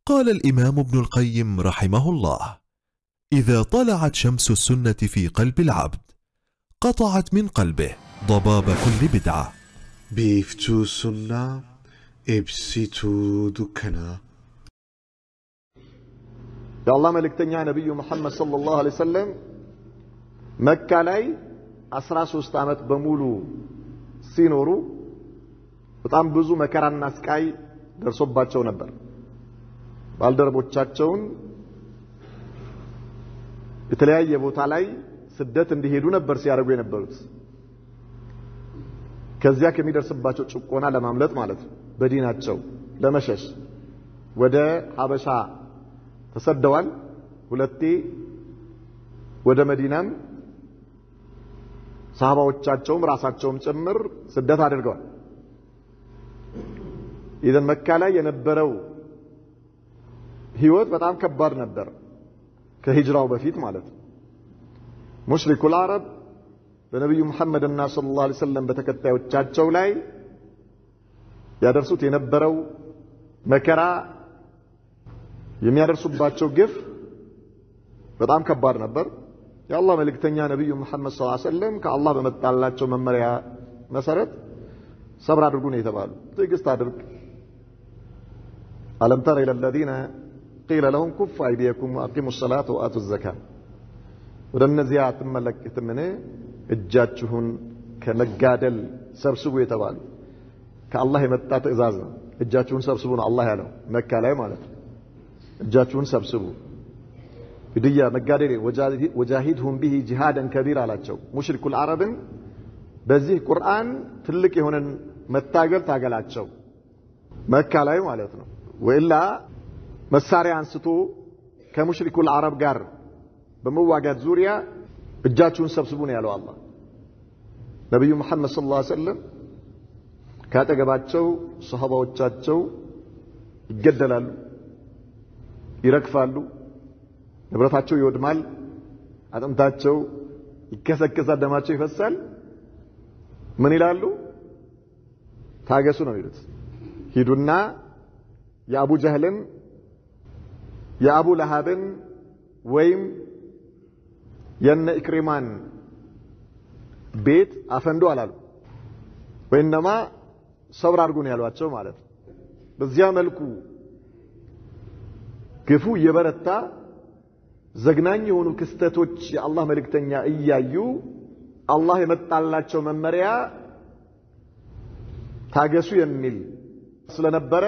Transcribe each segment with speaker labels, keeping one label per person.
Speaker 1: قال الإمام ابن القيم رحمه الله: إذا طلعت شمس السنة في قلب العبد قطعت من قلبه ضباب كل بدعة.
Speaker 2: بيفتو سنة ابسيتو دكنا.
Speaker 3: يا الله ملكتنيا نبي محمد صلى الله عليه وسلم مكة لاي 13 ዓመት በሙሉ ሲኖሩ በጣም ብዙ መከራና ስቃይ ደርሶባቸው ነበር። ባልደረቦቻቸውን የተለያየ ቦታ ላይ ስደት እንዲሄዱ ነበር ሲያደርጉ የነበሩት። ከዚያ ከሚደርስባቸው ጭቆና ለማምለጥ ማለት ነው፣ በዲናቸው ለመሸሽ ወደ ሐበሻ ተሰደዋል። ሁለቴ ወደ መዲናም ሰሃባዎቻቸውም ራሳቸውም ጭምር ስደት አድርገዋል። ኢዘን መካ ላይ የነበረው ህይወት በጣም ከባድ ነበር፣ ከሂጅራው በፊት ማለት ነው። ሙሽሪኩል አረብ በነብዩ መሐመድና ሰለላሁ ዐለይሂ ወሰለም በተከታዮቻቸው ላይ ያደርሱት የነበረው መከራ፣ የሚያደርሱባቸው ግፍ በጣም ከባድ ነበር። የአላህ መልእክተኛ ነብዩ መሐመድ ሰለላሁ ዐለይሂ ወሰለም ከአላህ በመጣላቸው መመሪያ መሰረት ሰብር አድርጉ ነው የተባሉ። ትዕግስት አድርግ። አለም ተረ ኢለ الذين قيل لهم كفوا أيديكم وأقيموا الصلاة وآتوا الزكاة ወደ እነዚያ አትመለከትምን እጃችሁን ከመጋደል ሰብስቡ የተባሉ። ከአላህ የመጣ ትእዛዝ ነው። እጃችሁን ሰብስቡ ነው አላህ ያለው መካ ላይ ማለት ነው። እጃችሁን ሰብስቡ ግድያ መጋደል ወጃሂድሁም ቢሂ ጂሃደን ከቢር አላቸው። ሙሽሪኩል አረብን በዚህ ቁርአን ትልቅ የሆነን መታገል ታገላቸው መካ ላይ ማለት ነው። ወኢላ መሳሪያ አንስቶ ከሙሽሪኩል አረብ ጋር በመዋጋት ዙሪያ እጃችሁን ሰብስቡ ነው ያለው አላህ። ነብዩ መሐመድ ሰለላሁ ዐለይሂ ወሰለም ካጠገባቸው ሱሐባዎቻቸው ይገደላሉ፣ ይረግፋሉ፣ ንብረታቸው ይወድማል፣ አጥንታቸው ይከሰከሳል፣ ደማቸው ይፈሳል። ምን ይላሉ? ታገሱ ነው የሚሉት። ሂዱና የአቡ ጀህልን የአቡ ለሃብን ወይም የነ ኢክሪማን ቤት አፈንዱ አላሉ። ወይንማ ሰብር አድርጉ ነው ያሏቸው ማለት ነው። በዚያ መልኩ ግፉ የበረታ ዘግናኝ የሆኑ ክስተቶች የአላህ መልእክተኛ እያዩ አላህ የመጣላቸው መመሪያ ታገሱ የሚል ስለነበረ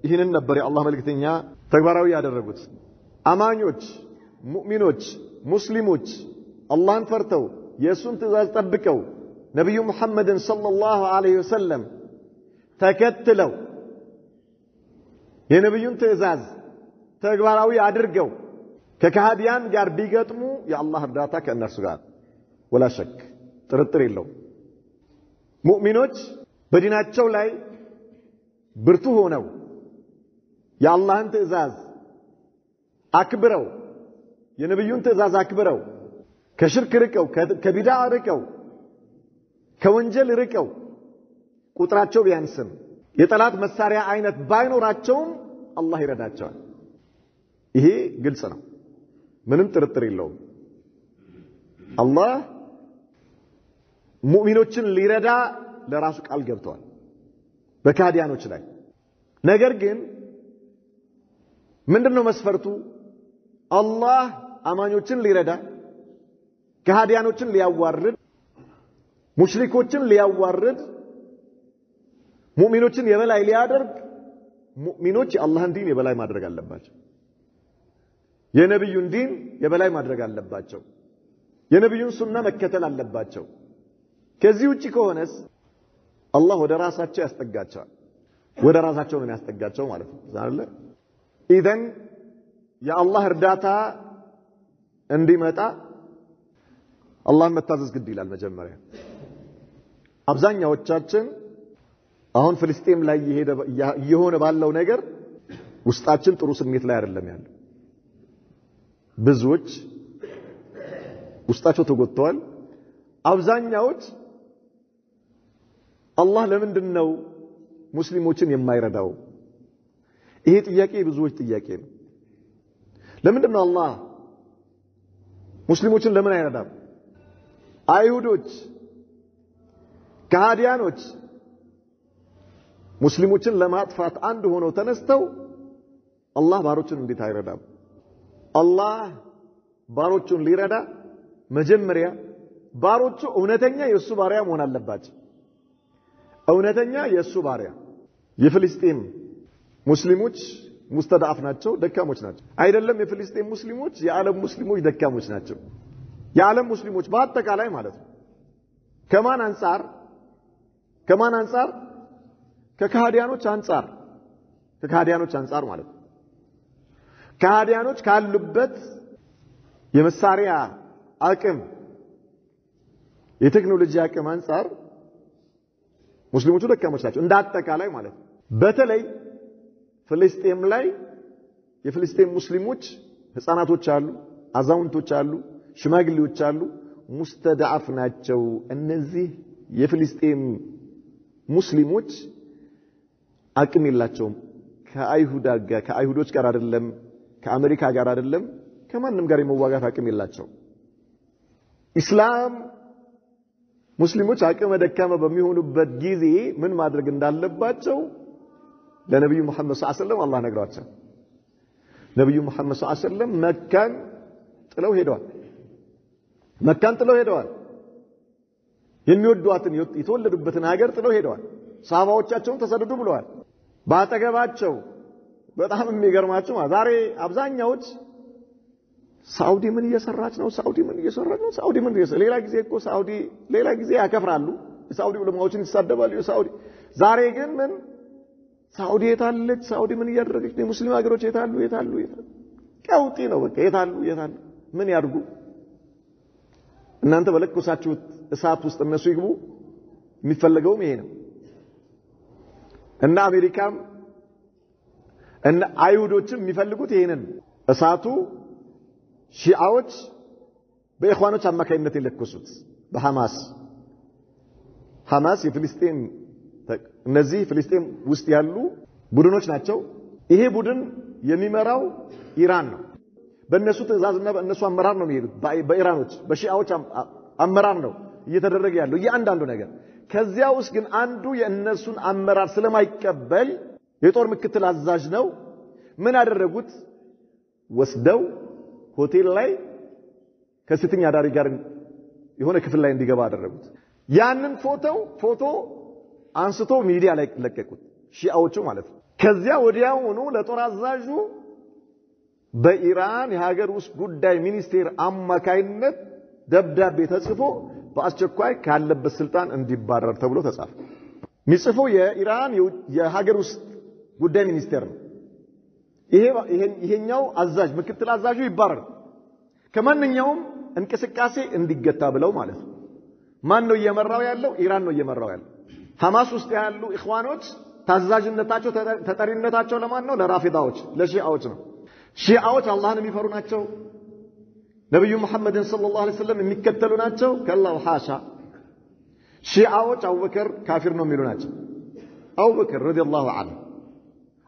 Speaker 3: ይህንን ነበር የአላህ መልእክተኛ ተግባራዊ ያደረጉት። አማኞች፣ ሙእሚኖች፣ ሙስሊሞች አላህን ፈርተው የሱን ትእዛዝ ጠብቀው ነብዩ መሐመድን ሰለላሁ ዐለይሂ ወሰለም ተከትለው የነብዩን ትእዛዝ ተግባራዊ አድርገው ከካህዲያን ጋር ቢገጥሙ የአላህ እርዳታ ከእነርሱ ጋር ወላ ሸክ ጥርጥር የለው። ሙእሚኖች በዲናቸው ላይ ብርቱ ሆነው የአላህን ትእዛዝ አክብረው የነብዩን ትእዛዝ አክብረው ከሽርክ ርቀው ከቢድዓ ርቀው ከወንጀል ርቀው ቁጥራቸው ቢያንስም የጠላት መሳሪያ አይነት ባይኖራቸውም አላህ ይረዳቸዋል። ይሄ ግልጽ ነው፣ ምንም ጥርጥር የለውም። አላህ ሙእሚኖችን ሊረዳ ለራሱ ቃል ገብቷል በካህዲያኖች ላይ። ነገር ግን ምንድነው መስፈርቱ? አላህ አማኞችን ሊረዳ ከሃዲያኖችን ሊያዋርድ ሙሽሪኮችን ሊያዋርድ ሙእሚኖችን የበላይ ሊያደርግ ሙእሚኖች የአላህን ዲን የበላይ ማድረግ አለባቸው። የነብዩን ዲን የበላይ ማድረግ አለባቸው። የነብዩን ሱና መከተል አለባቸው። ከዚህ ውጪ ከሆነስ አላህ ወደ ራሳቸው ያስጠጋቸዋል። ወደ ራሳቸው ነው ያስጠጋቸው ማለት ነው አይደል? ኢዘን የአላህ እርዳታ እንዲመጣ አላህን መታዘዝ ግድ ይላል። መጀመሪያ አብዛኛዎቻችን አሁን ፍልስጤም ላይ እየሆነ ባለው ነገር ውስጣችን ጥሩ ስሜት ላይ አይደለም ያለው። ብዙዎች ውስጣቸው ተጎድተዋል። አብዛኛዎች አላህ ለምንድነው ሙስሊሞችን የማይረዳው? ይሄ ጥያቄ ብዙዎች ጥያቄ ነው። ለምንድን ነው አላህ ሙስሊሞችን ለምን አይረዳም? አይሁዶች ከሃዲያኖች ሙስሊሞችን ለማጥፋት አንድ ሆነው ተነስተው አላህ ባሮቹን እንዴት አይረዳም? አላህ ባሮቹን ሊረዳ መጀመሪያ ባሮቹ እውነተኛ የሱ ባሪያ መሆን አለባቸው። እውነተኛ የሱ ባሪያ። የፍልስጤም ሙስሊሞች ሙስተዳፍ ናቸው፣ ደካሞች ናቸው። አይደለም የፍልስጤም ሙስሊሞች፣ የዓለም ሙስሊሞች ደካሞች ናቸው። የዓለም ሙስሊሞች በአጠቃላይ ማለት ነው። ከማን አንፃር? ከካህዲያኖች አንፃር ማለት ነው። ካህዲያኖች ካሉበት የመሳሪያ አቅም የቴክኖሎጂ አቅም አንፃር ሙስሊሞቹ ደካሞች ናቸው እንዳጠቃላይ ማለት ነው። በተለይ ፍልስጤም ላይ የፍልስጤም ሙስሊሞች ህፃናቶች አሉ፣ አዛውንቶች አሉ፣ ሽማግሌዎች አሉ፣ ሙስተዳፍ ናቸው። እነዚህ የፍልስጤም ሙስሊሞች አቅም የላቸውም። ከአይሁዶች ጋር አይደለም፣ ከአሜሪካ ጋር አይደለም፣ ከማንም ጋር የመዋጋት አቅም የላቸው። ኢስላም ሙስሊሞች አቅመ ደካማ በሚሆኑበት ጊዜ ምን ማድረግ እንዳለባቸው ለነብዩ መሐመድ ሰለላሁ ዐለይሂ ወሰለም አላህ ነግሯቸው። ነብዩ መሐመድ ሰለላሁ ዐለይሂ ወሰለም መካን ጥለው ሄደዋል። የሚወዷትን የተወለዱበትን ሀገር ጥለው ሄደዋል። ሰሃባዎቻቸውን ተሰደዱ ብለዋል። ባጠገባቸው በጣም የሚገርማቸው ዛሬ አብዛኛዎች ሳውዲ ምን እየሰራች ነው? ሌላ ጊዜ እኮ ሳውዲ ሌላ ጊዜ ያከፍራሉ። ሳውዲ ዑለማዎችን ይሳደባሉ። ዛሬ ግን ምን ሳውዲ የታለች? ሳውዲ ምን እያደረገች ነው? ሙስሊም ሀገሮች የታሉ? ቀውጢ ነው በቃ። የታሉ? ምን ያድርጉ? እናንተ በለኮሳችሁት እሳት ውስጥ እነሱ ይግቡ። የሚፈለገውም ይሄ ነው። እና አሜሪካም እና አይሁዶችም የሚፈልጉት ይሄንን እሳቱ ሺዓዎች በኢኽዋኖች አማካይነት የለኮሱት በሐማስ የፍልስጤም እነዚህ ፍልስጤም ውስጥ ያሉ ቡድኖች ናቸው። ይሄ ቡድን የሚመራው ኢራን ነው። በእነሱ ትዕዛዝና በእነሱ አመራር ነው የሚሄዱት። በኢራኖች በሺዓዎች አመራር ነው እየተደረገ ያለው እያንዳንዱ ነገር። ከዚያ ውስጥ ግን አንዱ የእነሱን አመራር ስለማይቀበል የጦር ምክትል አዛዥ ነው። ምን አደረጉት? ወስደው ሆቴል ላይ ከሴተኛ አዳሪ ጋር የሆነ ክፍል ላይ እንዲገባ አደረጉት። ያንን ፎቶ አንስቶ ሚዲያ ላይ ለቀቁት፣ ሺዓዎቹ ማለት ነው። ከዚያ ወዲያውኑ ለጦር አዛዡ በኢራን የሀገር ውስጥ ጉዳይ ሚኒስቴር አማካይነት ደብዳቤ ተጽፎ በአስቸኳይ ካለበት ስልጣን እንዲባረር ተብሎ ተጻፈ። የሚጽፈው የኢራን የሀገር ውስጥ ጉዳይ ሚኒስቴር ነው። ይሄኛው አዛዥ ምክትል አዛዡ ይባረር፣ ከማንኛውም እንቅስቃሴ እንዲገታ ብለው ማለት ነው። ማን ነው እየመራው ያለው? ኢራን ነው እየመራው ያለው። ሐማስ ውስጥ ያሉ ኢኽዋኖች ታዛዥነታቸው ተጠሪነታቸው ለማን ነው? ለራፊዳዎች፣ ለሺዓዎች ነው። ሺዓዎች አላህን የሚፈሩ ናቸው። ነብዩ መሐመድን ሰለላሁ ዐለይሂ ወሰለም የሚከተሉ ናቸው። ከአላህ ሐሻ። ሺዓዎች አቡበከር ካፊር ነው የሚሉ ናቸው። አቡበከር ረዲየላሁ ዐንሁ፣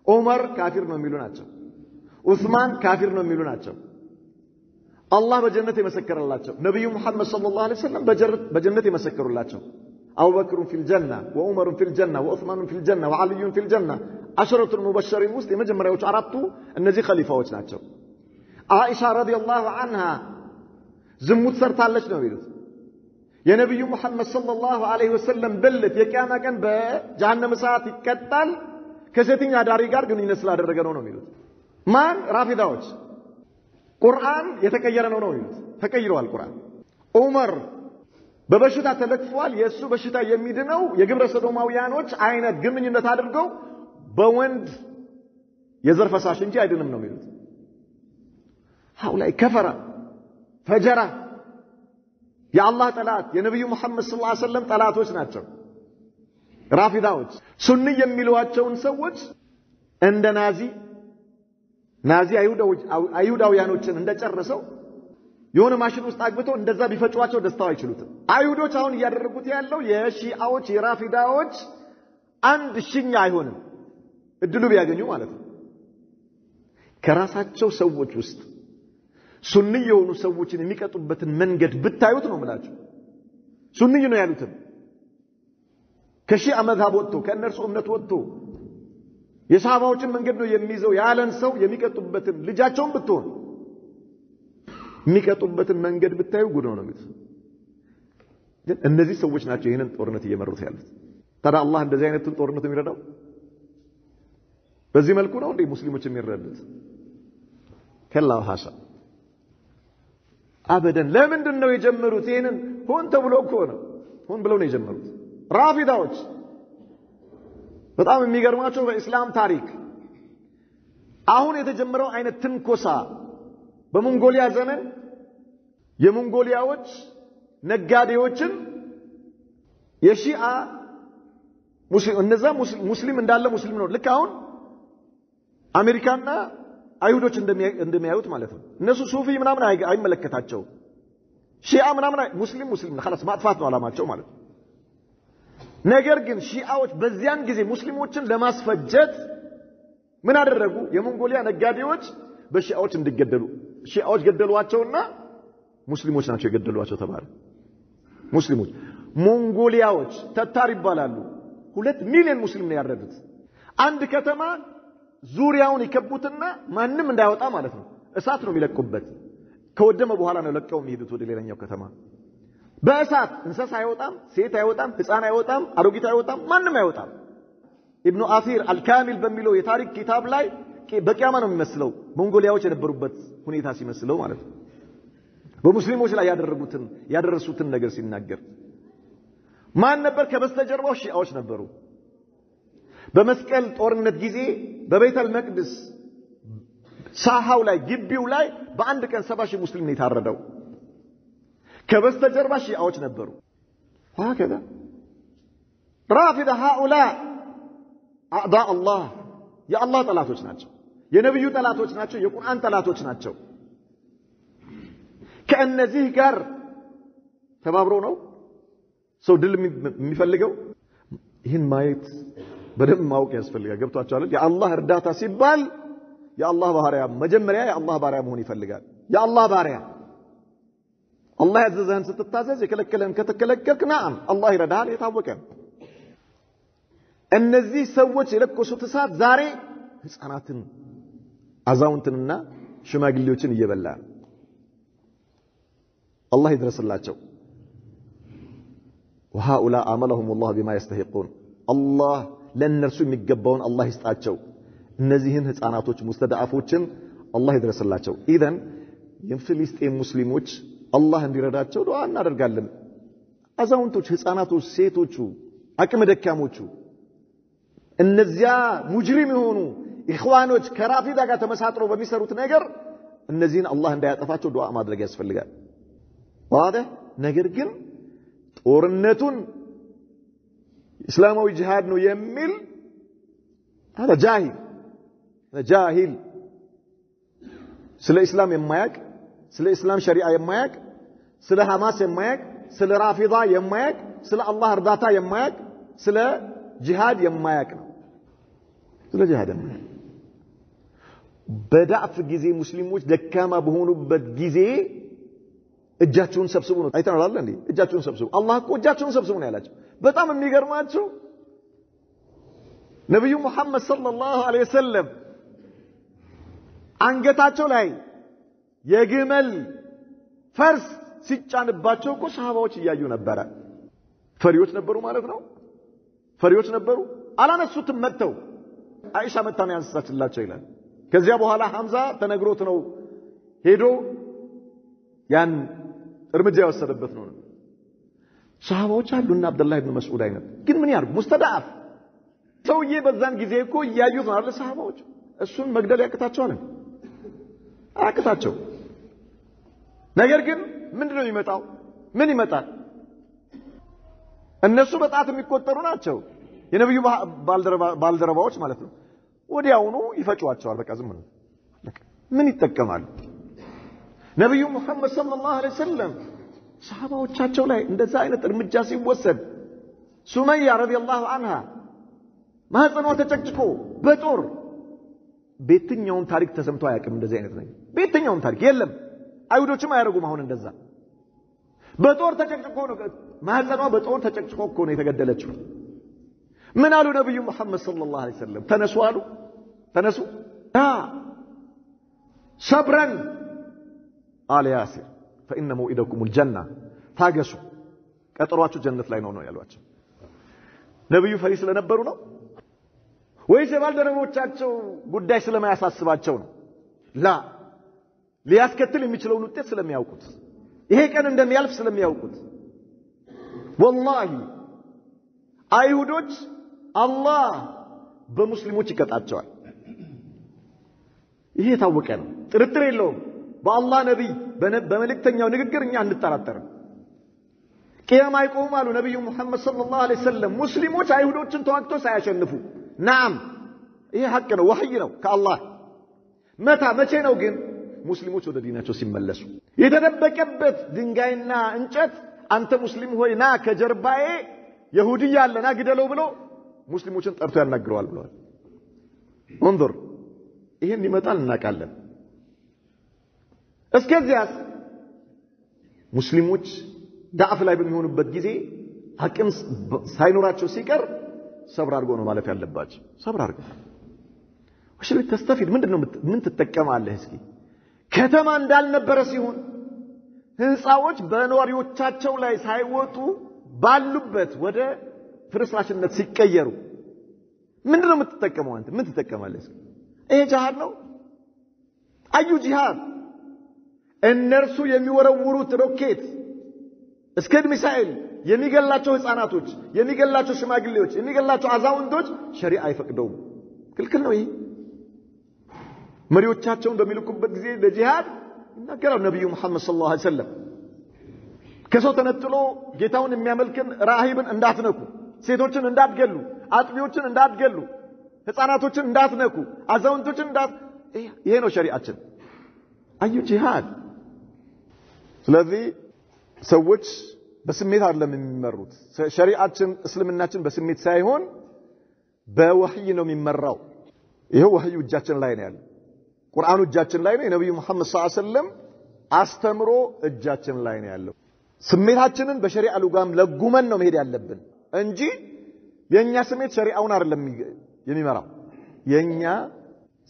Speaker 3: ዑመር ካፊር ነው የሚሉ ናቸው። ዑስማን ካፊር ነው የሚሉ ናቸው። አላህ በጀነት የመሰከረላቸው ነብዩ መሐመድ ሰለላሁ ዐለይሂ ወሰለም በጀነት የመሰከሩላቸው አቡበክሩን ፊል ጀና ወዑመሩን ፊል ጀና ወዑስማኑን ፊል ጀና ወዓልዩን ፊል ጀና አሽረቱል ሙበሸሪን ውስጥ የመጀመሪያዎቹ አራቱ እነዚህ ኸሊፋዎች ናቸው። አይሻ ረዲየላሁ ዐንሃ ዝሙት ሰርታለች ነው የሚሉት። የነብዩ መሐመድ ሰለላሁ ዐለይሂ ወሰለም ብልት የቂያማ ቀን በጀሃነም እሳት ይቀጣል ከሴተኛ አዳሪ ጋር ግንኙነት ስላደረገ ነው የሚሉት። ማን? ራፊዳዎች። ቁርአን የተቀየረ ነው የሚሉት። ተቀይሯል ቁርአን። ዑመር በበሽታ ተለክፏል። የሱ በሽታ የሚድነው የግብረ ሰዶማውያኖች አይነት ግንኙነት አድርገው በወንድ የዘር ፈሳሽ እንጂ አይድንም ነው የሚሉት። ሃኡላይ ከፈራ ፈጀራ የአላህ ጠላት የነብዩ መሐመድ ሰለላሁ ዐለይሂ ወሰለም ጠላቶች ናቸው ራፊዳዎች። ሱኒ የሚሏቸውን ሰዎች እንደ ናዚ አይሁዳውያኖችን እንደጨረሰው የሆነ ማሽን ውስጥ አግብተው እንደዛ ቢፈጫቸው ደስታው አይችሉትም። አይሁዶች አሁን እያደረጉት ያለው የሺዓዎች የራፊዳዎች 1/1000 አይሆንም እድሉ ቢያገኙ ማለት ነው። ከራሳቸው ሰዎች ውስጥ ሱኒ የሆኑ ሰዎችን የሚቀጡበትን መንገድ ብታዩት ነው ማለት ሱኒ ነው ያሉት ከሺዓ መዝሐብ ወጥቶ ከእነርሱ እምነት ወጥቶ የሰሃባዎችን መንገድ ነው የሚይዘው ያለን ሰው የሚቀጡበትን ልጃቸውን ብትሆን የሚቀጡበትን መንገድ ብታዩ ጉድ ነው ማለት ግን እነዚህ ሰዎች ናቸው ይሄንን ጦርነት እየመሩት ያሉት ታዲያ አላህ እንደዚህ አይነቱን ጦርነት የሚረዳው በዚህ መልኩ ነው እንዴ ሙስሊሞች የሚረዱት ከላ ሐሳ አበደን ለምንድን ነው የጀመሩት ይሄንን ሆን ተብሎ እኮ ነው ሆን ብለው ነው የጀመሩት ራፊዳዎች በጣም የሚገርማቸው በእስላም ታሪክ አሁን የተጀመረው አይነት ትንኮሳ በሞንጎሊያ ዘመን የሞንጎሊያዎች ነጋዴዎችን የሺዓ ሙስሊም እንዳለ ሙስሊም ነው ልክ አሁን አሜሪካና አይሁዶች እንደሚያዩት ማለት ነው እነሱ ሱፊ ምናምን አይመለከታቸው ሺዓ ምናምን ሙስሊም ነው خلاص ማጥፋት ነው አላማቸው ማለት ነው ነገር ግን ሺዓዎች በዚያን ጊዜ ሙስሊሞችን ለማስፈጀት ምን አደረጉ የሞንጎሊያ ነጋዴዎች በሺዓዎች እንዲገደሉ ሺዓዎች ገደሏቸውና ሙስሊሞች ናቸው የገደሏቸው ተባለ ሙስሊሞች ሞንጎሊያዎች ተታር ይባላሉ 2 ሚሊዮን ሙስሊም ነው ያረዱት አንድ ከተማ ዙሪያውን ይከቡትና ማንንም እንዳይወጣ ማለት ነው እሳት ነው የሚለቁበት ከወደመ በኋላ ነው ለቀው የሚሄዱት ወደ ሌላኛው ከተማ በእሳት እንስሳ አይወጣም ሴት አይወጣም ህፃን አይወጣም አሮጊት አይወጣም ማንንም አይወጣም ኢብኑ አሲር አልካሚል በሚለው የታሪክ ኪታብ ላይ በቂያማ ነው የሚመስለው ሞንጎሊያዎች የነበሩበት ሁኔታ ሲመስለው ማለት ነው በሙስሊሞች ላይ ያደረሱትን ነገር ሲናገር ማን ነበር ከበስተጀርባው ሺዓዎች ነበሩ በመስቀል ጦርነት ጊዜ በቤተል መቅደስ ሳሃው ላይ ግቢው ላይ በአንድ ቀን 70,000 ሙስሊም ነው የታረደው ከበስተጀርባ ሺዓዎች ነበሩ هكذا رافضه هؤلاء اعداء الله يا الله ጠላቶች ናቸው የነብዩ ጠላቶች ናቸው የቁርአን ጠላቶች ናቸው ከእነዚህ ጋር ተባብሮ ነው ሰው ድል የሚፈልገው ይህን ማየት በደም ማወቅ ያስፈልጋል ገብቷቸዋል የአላህ እርዳታ ሲባል የአላህ ባሪያ መጀመሪያ የአላህ ባሪያ መሆን ይፈልጋል የአላህ ባሪያ አላህ ያዘዘህን ስትታዘዝ የከለከለን ከተከለከልክ ናም አላህ ይረዳሃል የታወቀ እነዚህ ሰዎች የለኮሱት እሳት ዛሬ ህፃናትን አዛውንትንና ሽማግሌዎችን እየበላ አላህ ይድረስላቸው وهؤلاء عملهم الله بما يستحقون الله ለነርሱ የሚገባውን አላህ ይስጣቸው እነዚህን ህፃናቶች ሙስተዳአፎችን አላህ ይድረስላቸው ኢዘን የፍልስጤም ሙስሊሞች አላህ እንዲረዳቸው ዱዓ እናደርጋለን አዛውንቶች ህፃናቶች ሴቶቹ አቅመ ደካሞቹ እነዚያ ሙጅሪም የሆኑ ኢኽዋኖች ከራፊዳ ጋር ተመሳጥረው በሚሰሩት ነገር እነዚህን አላህ እንዳያጠፋቸው ዱዓ ማድረግ ያስፈልጋል ዋضح ነገር ግን ጦርነቱን እስላማዊ ጂሃድ ነው የሚል هذا جاهل ስለ እስላም የማያውቅ ስለ እስላም ሸሪዓ የማያውቅ ስለ ሐማስ የማያውቅ ስለ ራፊዳ የማያውቅ ስለ አላህ እርዳታ የማያውቅ ስለ ጂሃድ የማያውቅ ነው ስለ ጂሃድ የማያውቅ በዳዕፍ ጊዜ ሙስሊሞች ደካማ በሆኑበት ጊዜ እጃቸውን ሰብስቡ ነው አይተናል እንዴ እጃቸውን ሰብስቡ አላህ እኮ እጃቸውን ሰብስቡ ነው ያላቸው በጣም የሚገርማችሁ ነብዩ መሐመድ ሰለላሁ ዐለይሂ ወሰለም አንገታቸው ላይ የግመል ፈርስ ሲጫንባቸው እኮ ሰሃባዎች እያዩ ነበር ፈሪዎች ነበሩ ማለት ነው ፈሪዎች ነበሩ አላነሱትም መተው አይሻ መታን ያንሳችላቸው ይላል ከዚያ በኋላ ሐምዛ ተነግሮት ነው ሄዶ ያን እርምጃ ያወሰደበት ነው ሰሃባዎች አሉና አብዱላህ ኢብኑ መስዑድ አይነት ግን ምን ያርጉ ሙስተዳፍ ሰውዬ በዛን ጊዜ እኮ ያዩት ነው አይደል ሰሃባዎች እሱን መግደል ያቅታቸዋል አቅታቸው ነገር ግን ምንድነው የሚመጣው ምን ይመጣል እነሱ በጣት የሚቆጠሩ ናቸው የነብዩ ባልደረባዎች ማለት ነው ወዲያውኑ ይፈጫዋቸዋል በቃ ዝም ነው ምን ይጠቀማሉ ነብዩ መሐመድ ሰለላሁ ዐለይሂ ወሰለም ሰሃባዎቻቸው ላይ እንደዛ አይነት እርምጃ ሲወሰድ ሱመያ ረዲየላሁ ዐንሃ ማህፀኗ ተጨቅጭቆ በጦር በየትኛውም ታሪክ ተሰምቶ አያውቅም እንደዚህ አይነት ነገር በየትኛውም ታሪክ የለም አይሁዶችም አያረጉም አሁን እንደዛ በጦር ተጨቅጭቆ ነው ማህፀኗ በጦር ተጨቅጭቆ እኮ ነው የተገደለችው ምን አሉ ነብዩ መሐመድ ሰለላሁ ዐለይሂ ወሰለም ተነሱ አሉ ተነሱ ሰብረን አለ ያሲር فإن موعدكم الجنة ታገሱ ቀጠሯችሁ ጀነት ላይ ነው ያሏቸው ነብዩ ፈሪ ስለነበሩ ነው ወይስ ባልደረቦቻቸው ጉዳይ ስለማያሳስባቸው ነው ላ ሊያስከትል የሚችለውን ውጤት ስለሚያውቁት ይሄ ቀን እንደሚያልፍ ስለሚያውቁት ወላሂ አይሁዶች አላህ በሙስሊሞች ይቀጣቸዋል ይሄ ታወቀ ነው ጥርጥር የለውም በአላህ ነብይ በመልእክተኛው ንግግር እኛ እንጠራጠርም ቂያማ ይቆም አሉ ነብዩ መሐመድ ሰለላሁ ዐለይሂ ወሰለም ሙስሊሞች አይሁዶችን ተዋግተው ሳያሸንፉ ናም ይሄ ሐቅ ነው ወህይ ነው ከአላህ መቼ ነው ግን ሙስሊሞች ወደ ዲናቸው ሲመለሱ የተደበቀበት ድንጋይና እንጨት አንተ ሙስሊም ሆይ ና ከጀርባዬ ይሁዲ ያለና ግደለው ብሎ ሙስሊሞችን ጠርቶ ያናግረዋል ብለዋል እንظر ይሄን ይመጣል እናቃለን እስከዚያስ ሙስሊሞች ዳዕፍ ላይ በሚሆኑበት ጊዜ አቅም ሳይኖራቸው ሲቀር ሰብር አድርጎ ነው ማለት ያለባቸው ሰብር አድርጎ ወሽል ተስተፊድ ምንድነው ምን ትጠቀማለህ እስኪ ከተማ እንዳልነበረ ሲሆን ህንጻዎች በነዋሪዎቻቸው ላይ ሳይወጡ ባሉበት ወደ ፍርስራሽነት ሲቀየሩ ምንድነው የምትጠቀመው አንተ ምን ትጠቀማለህ ይሄ ጂሃድ ነው አዩ ጂሃድ እነርሱ የሚወረውሩት ሮኬት እስከ ሚሳኤል የሚገላቸው ህፃናቶች የሚገላቸው ሽማግሌዎች የሚገላቸው አዛውንቶች ሸሪዓ አይፈቅደውም ክልክል ነው ይሄ መሪዎቻቸውን በሚልኩበት ጊዜ ለጂሃድ ይናገራሉ ነብዩ መሐመድ ሰለላሁ ዐለይሂ ወሰለም ከሰው ተነጥሎ ጌታውን የሚያመልክን ራሂብን እንዳትነኩ ሴቶችን እንዳትገሉ አጥቢዎችን እንዳትገሉ ህፃናቶችን እንዳትነኩ አዛውንቶችን ይሄ ነው ሸሪዓችን አዩ ጂሃድ ስለዚህ ሰዎች በስሜት አይደለም የሚመሩት ሸሪዓችን እስልምናችን በስሜት ሳይሆን በወህይ ነው የሚመራው ይሄው ወህዩ እጃችን ላይ ነው ያለው ቁርአኑ እጃችን ላይ ነው የነብዩ መሐመድ ሰለላሁ ዐለይሂ ወሰለም አስተምሮ እጃችን ላይ ነው ያለው ስሜታችንን በሸሪዓ ሉጋም ለጉመን ነው መሄድ ያለብን እንጂ የኛ ስሜት ሸሪዓውን አይደለም የሚመራው የኛ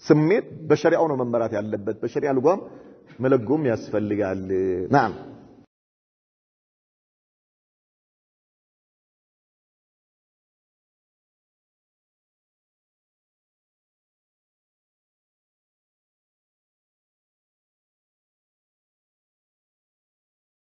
Speaker 3: ስሜት በሸሪዓው ነው መመራት ያለበት በሸሪዓ ሉጋም መለጎም ያስፈልጋል ናም